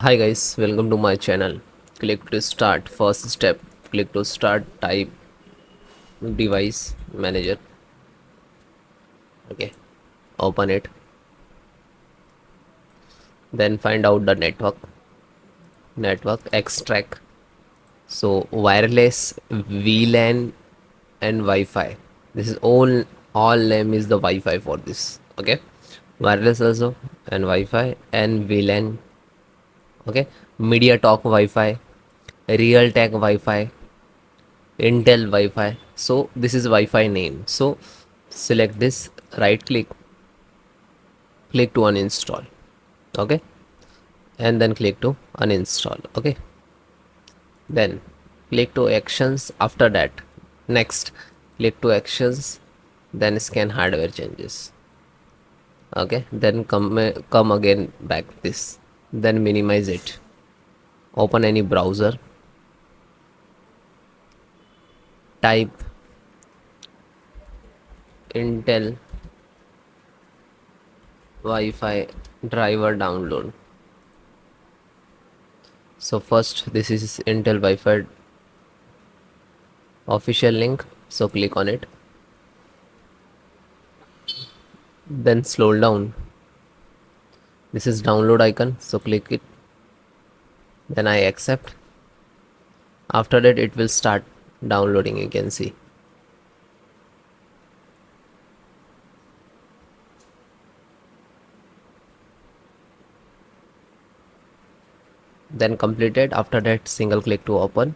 Hi guys, welcome to my channel. Click to start. First step, click to start, type device manager. Okay, open it. Then find out the network extract. So wireless, VLAN and Wi-Fi. This is all name is the Wi-Fi for this. Okay, wireless also and Wi-Fi and VLAN. Okay, Media Talk Wi-Fi, Realtek Wi-Fi, Intel Wi-Fi. So this is Wi-Fi name. So select this, right click to uninstall. Okay, and then click to uninstall. Okay, then click to actions. After that, next click to actions, then scan hardware changes. Okay, then come again back this, then minimize it. Open any browser, type Intel Wi-Fi driver download. So first this is Intel Wi-Fi official link, so click on it, then scroll down. This is download icon, so click it, then I accept. After that it will start downloading, you can see. Then completed. After that, single click to open.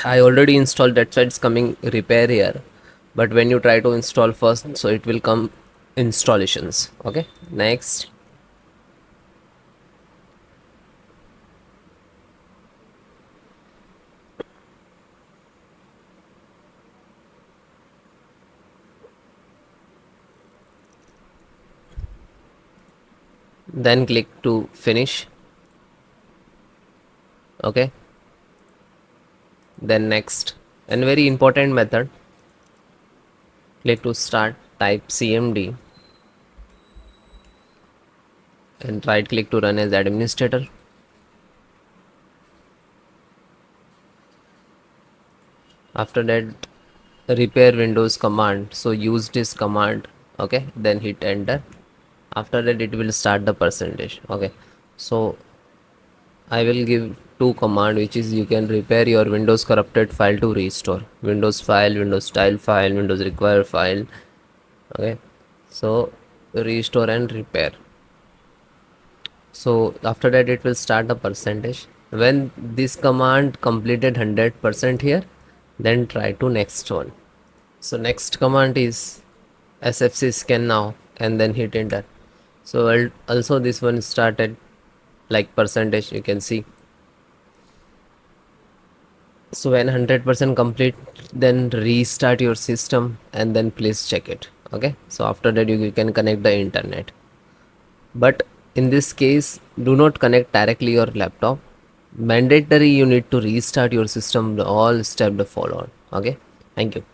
I already installed, that's why it's coming repair here. But when you try to install first, so it will come installations. Okay, next. Then click to finish. Okay, then next, and very important method, click to start, type cmd and right click to run as administrator. After that, repair windows command, so use this command. Okay, then hit enter. After that it will start the percentage. Okay, so I will give two command, which is you can repair your Windows corrupted file to restore Windows file, Windows style file, Windows require file. Okay, so restore and repair. So after that it will start the percentage. When this command completed 100% here, then try to next one. So next command is sfc scan now and then hit enter. So also this one started like percentage, you can see. So when 100% complete, then restart your system and then please check it. Okay, so after that you can connect the internet, but in this case do not connect directly your laptop. Mandatory, you need to restart your system, all step followed. Okay, thank you.